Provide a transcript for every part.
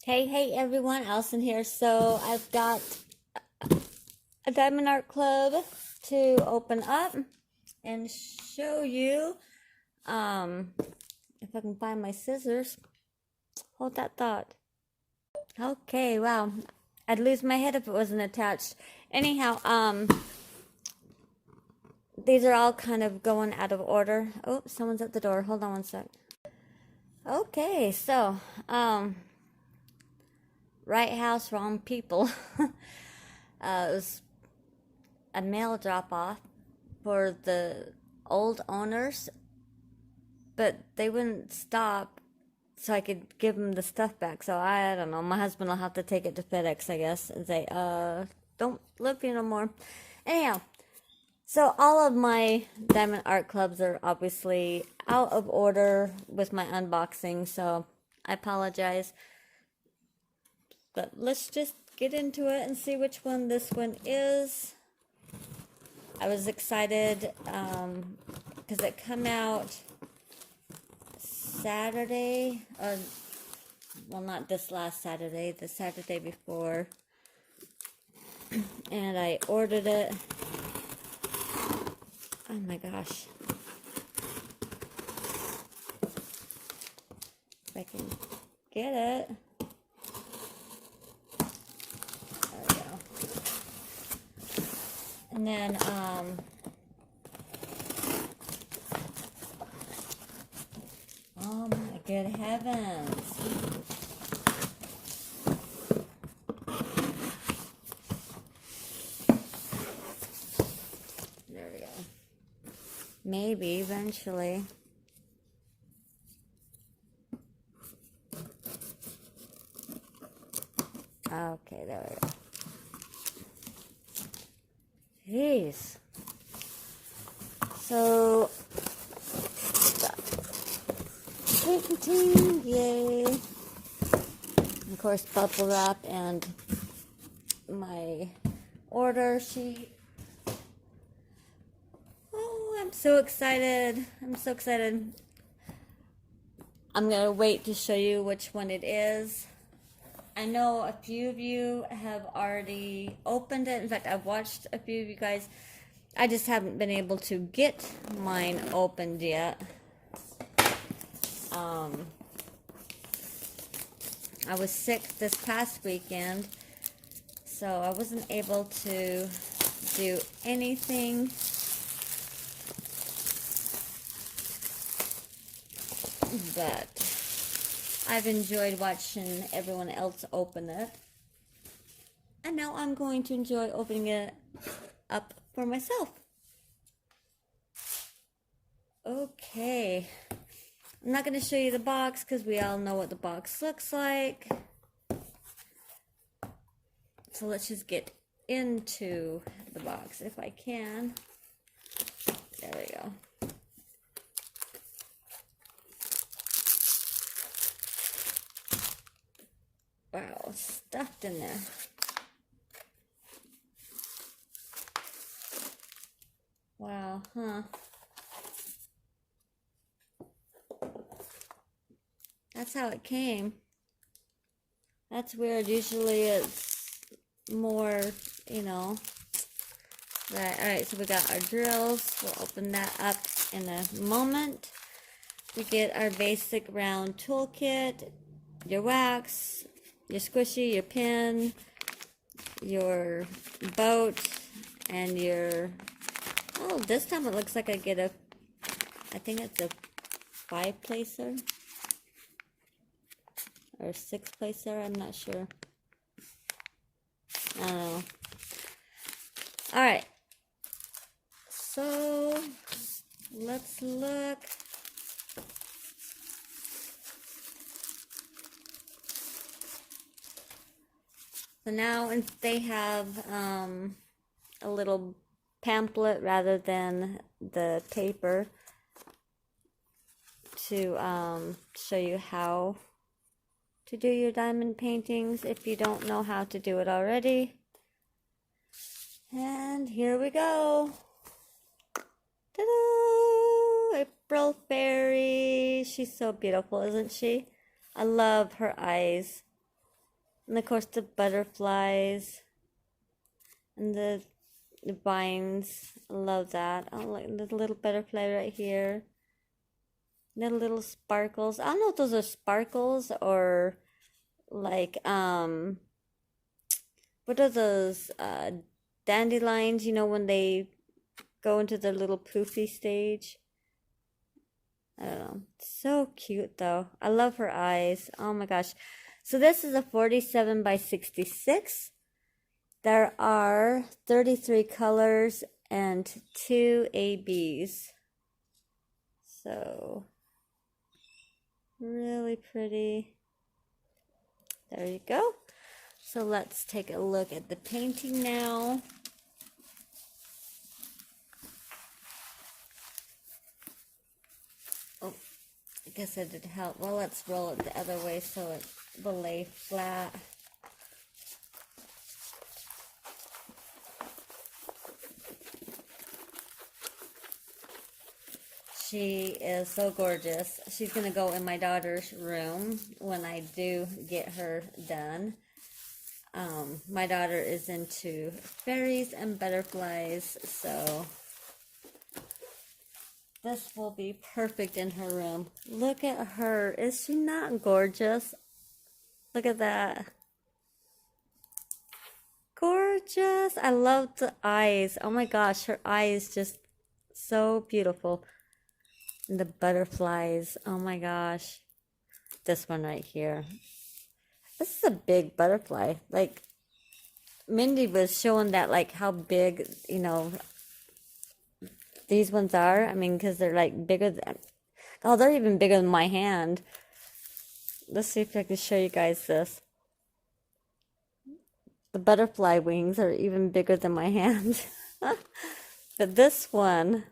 Hey everyone, Allison here. So I've got a Diamond Art Club to open up and show you. If I can find my scissors. Hold that thought. Okay, wow. I'd lose my head if it wasn't attached. Anyhow, these are all kind of going out of order. Oh, someone's at the door. Hold on one sec. Okay, so, right house, wrong people. It was a mail drop off for the old owners, but they wouldn't stop so I could give them the stuff back. So I don't know. My husband will have to take it to FedEx, I guess, and say, don't live here no more. Anyhow, so all of my Diamond Art Clubs are obviously out of order with my unboxing, so I apologize. But let's just get into it and see which one this one is. I was excited because it come out Saturday, well, not this last Saturday, the Saturday before, and I ordered it. Oh my gosh. If I can get it. There we go. And then, oh my good heavens. There we go. Maybe eventually. Okay, there we go. Jeez. So, painting, yay. Of course, bubble wrap and my order sheet. Oh, I'm so excited. I'm so excited. I'm going to wait to show you which one it is. I know a few of you have already opened it. In fact, I've watched a few of you guys. I just haven't been able to get mine opened yet. I was sick this past weekend, so I wasn't able to do anything. But I've enjoyed watching everyone else open it. And now I'm going to enjoy opening it up for myself. Okay. I'm not going to show you the box because we all know what the box looks like. So let's just get into the box if I can. There we go. Wow, stuffed in there. Wow, huh? That's how it came. That's weird. Usually it's more, you know. Right, alright, so we got our drills. We'll open that up in a moment. We get our basic round toolkit, your wax, your squishy, your pin, your boat, and your, oh, this time it looks like I get a, I think it's a 5-placer or 6-placer, I'm not sure. I don't know. Alright, so let's look. So now they have a little pamphlet rather than the paper to show you how to do your diamond paintings if you don't know how to do it already. And here we go. Ta-da! April Fairy. She's so beautiful, isn't she? I love her eyes. And of course the butterflies and the vines. I love that. I like the little butterfly right here. The little sparkles. I don't know if those are sparkles or like what are those dandelions, you know, when they go into their little poofy stage. I don't know. So cute though. I love her eyes. Oh my gosh. So this is a 47 by 66. There are 33 colors and 2 ABs. So really pretty. There you go. So let's take a look at the painting now. Oh, I guess it did help. Well, let's roll it the other way so it will lay flat. She is so gorgeous. She's going to go in my daughter's room when I do get her done. My daughter is into fairies and butterflies, so this will be perfect in her room. Look at her. Is she not gorgeous? Look at that. Gorgeous. I love the eyes. Oh my gosh, her eyes just so beautiful. And the butterflies. Oh my gosh. This one right here. This is a big butterfly. Like, Mindy was showing that, like, how big, you know, these ones are. I mean, because they're, like, bigger than... Oh, they're even bigger than my hand. Let's see if I can show you guys this. The butterfly wings are even bigger than my hand. But this one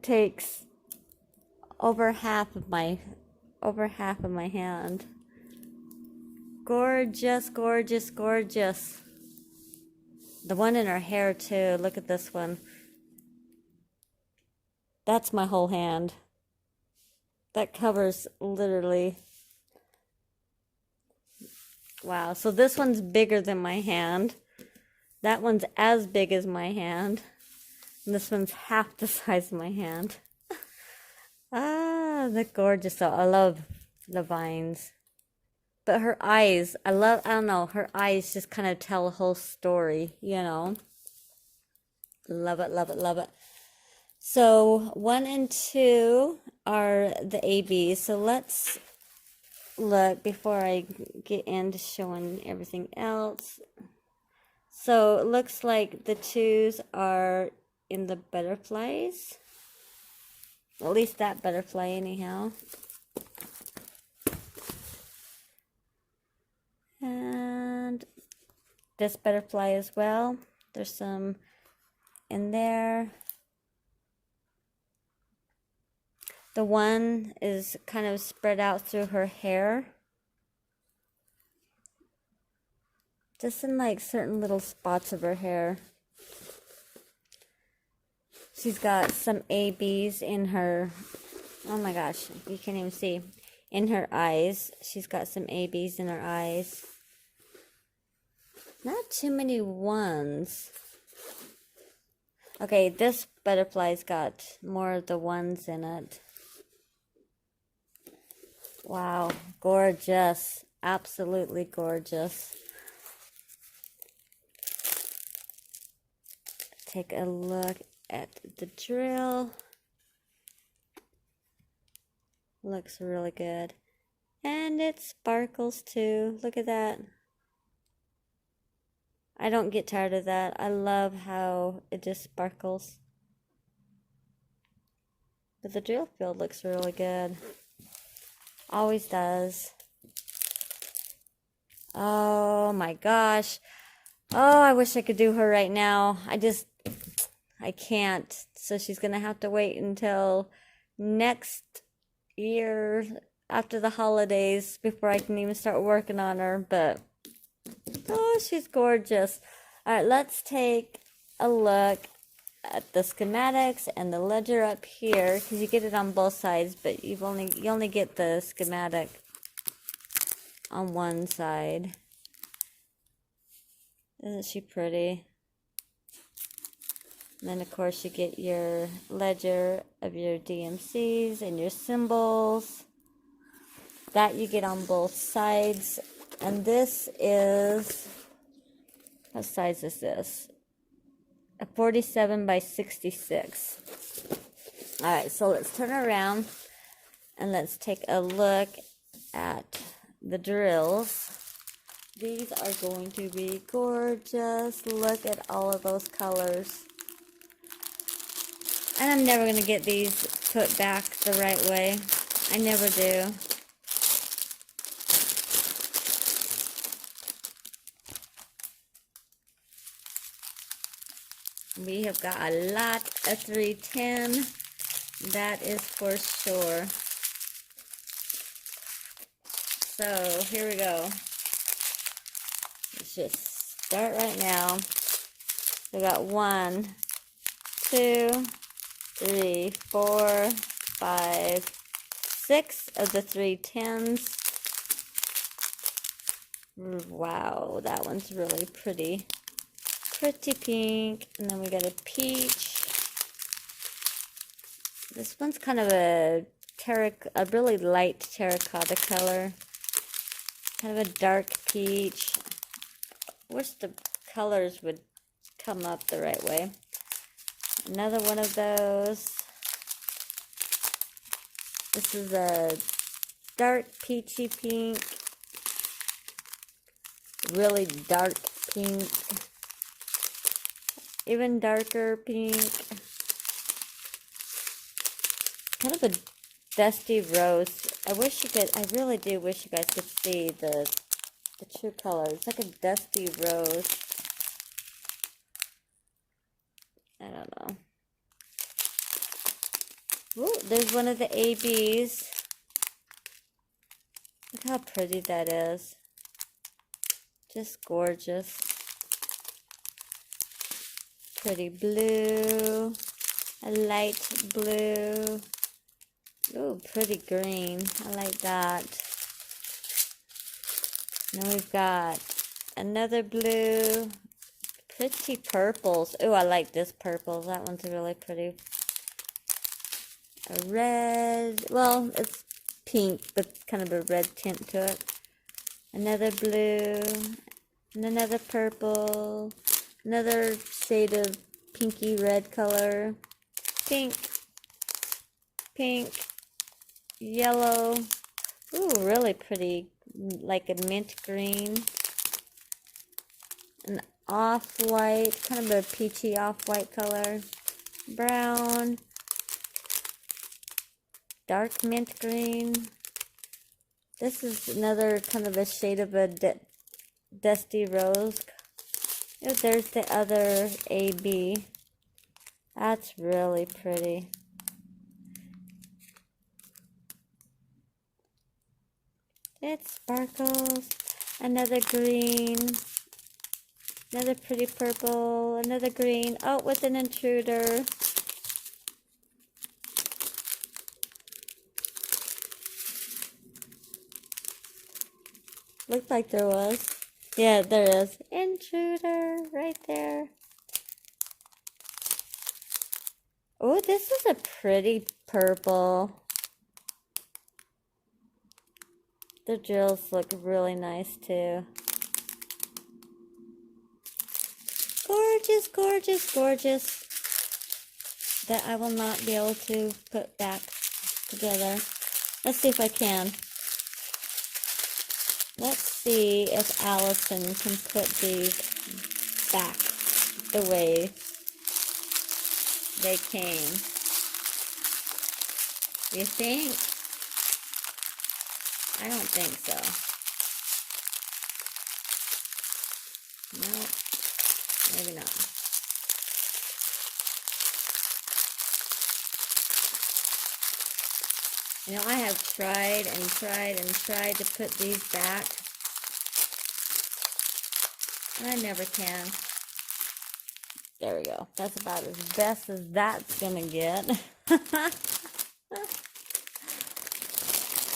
takes over half of my hand. Gorgeous, gorgeous, gorgeous. The one in her hair too. Look at this one. That's my whole hand. That covers literally. Wow. So this one's bigger than my hand. That one's as big as my hand. And this one's half the size of my hand. Ah, they're gorgeous. So I love the vines. But her eyes, I don't know, her eyes just kind of tell a whole story, you know. Love it, love it, love it. So 1 and 2 are the ABs. So let's look before I get into showing everything else. So it looks like the 2s are in the butterflies. At least that butterfly anyhow. And this butterfly as well. There's some in there. The one is kind of spread out through her hair. Just in like certain little spots of her hair. She's got some ABs in her, oh my gosh, you can't even see. In her eyes. She's got some ABs in her eyes. Not too many ones. Okay, this butterfly's got more of the ones in it. Wow, gorgeous. Absolutely gorgeous. Take a look at the drill. Looks really good. And it sparkles too. Look at that. I don't get tired of that. I love how it just sparkles. But the drill field looks really good. Always does. Oh my gosh. Oh, I wish I could do her right now. I can't. So she's going to have to wait until next year after the holidays before I can even start working on her. But, oh, she's gorgeous. All right, let's take a look at the schematics and the ledger up here, because you get it on both sides, but you only get the schematic on one side. Isn't she pretty? And then, of course, you get your ledger of your DMCs and your symbols. That you get on both sides. And this is, what size is this? A 47 by 66. Alright, so let's turn around and let's take a look at the drills. These are going to be gorgeous. Look at all of those colors. And I'm never going to get these put back the right way. I never do. We have got a lot of 310. That is for sure. So here we go. Let's just start right now. We got 1, 2, 3, 4, 5, 6 of the 310s. Wow, that one's really pretty. Pretty pink. And then we got a peach. This one's kind of a really light terracotta color. Kind of a dark peach. Wish the colors would come up the right way. Another one of those. This is a dark peachy pink. Really dark pink. Even darker pink. Kind of a dusty rose. I really do wish you guys could see the true color. It's like a dusty rose. I don't know. Ooh, there's one of the ABs. Look how pretty that is. Just gorgeous. Pretty blue. A light blue. Ooh, pretty green. I like that. Then we've got another blue. Pretty purples. Ooh, I like this purple. That one's really pretty. A red. Well, it's pink, but kind of a red tint to it. Another blue. And another purple. Another shade of pinky red color. Pink. Pink. Yellow. Ooh, really pretty. Like a mint green. An off-white. Kind of a peachy off-white color. Brown. Dark mint green. This is another kind of a shade of a dusty rose. Oh, there's the other AB. That's really pretty. It sparkles. Another green. Another pretty purple. Another green. Oh, with an intruder. Looked like there was. Yeah, there is. Intruder right there. Oh, this is a pretty purple. The drills look really nice too. Gorgeous, gorgeous, gorgeous. That I will not be able to put back together. Let's see if I can. Let's see if Allison can put these back the way they came. You think? I don't think so. No, maybe not. You know, I have tried and tried and tried to put these back, and I never can. There we go. That's about as best as that's gonna get.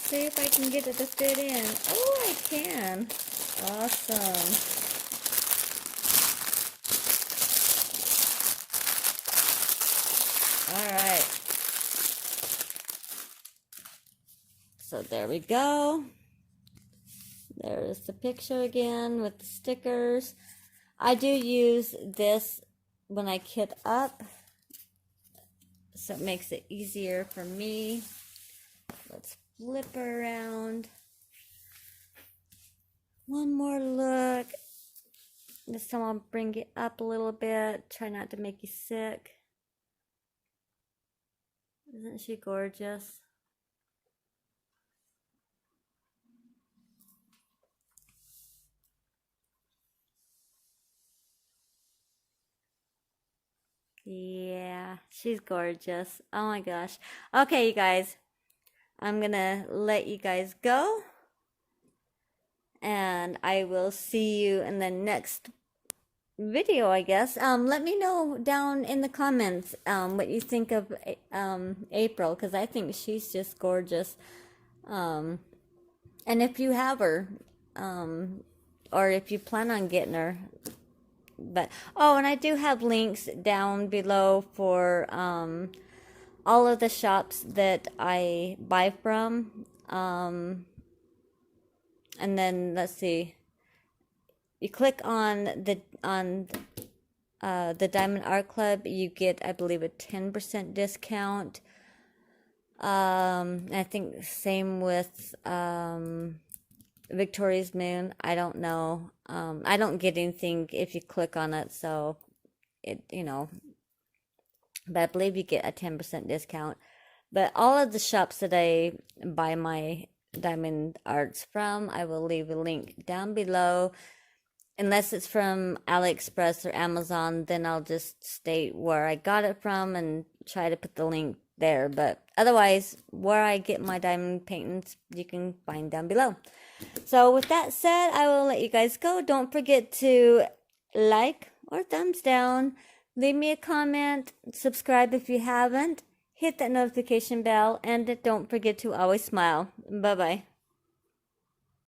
See if I can get it to fit in. Oh, I can. Awesome. All right. So there we go. There's the picture again with the stickers. I do use this when I kit up, so it makes it easier for me. Let's flip her around. One more look. This time I'll bring it up a little bit. Try not to make you sick. Isn't she gorgeous? Yeah, she's gorgeous. Oh my gosh. Okay, you guys. I'm gonna let you guys go. And I will see you in the next video, I guess. Let me know down in the comments what you think of April, because I think she's just gorgeous. And if you have her, or if you plan on getting her. But oh, and I do have links down below for all of the shops that I buy from. And then let's see. You click on the Diamond Art Club, you get, I believe, a 10% discount. I think same with Victoria's Moon. I don't know. I don't get anything if you click on it, so it, but I believe you get a 10% discount. But all of the shops that I buy my diamond arts from, I will leave a link down below. Unless it's from AliExpress or Amazon, then I'll just state where I got it from and try to put the link there. But otherwise, where I get my diamond paintings, you can find down below. So with that said, I will let you guys go. Don't forget to like or thumbs down. Leave me a comment. Subscribe if you haven't. Hit that notification bell. And don't forget to always smile. Bye-bye.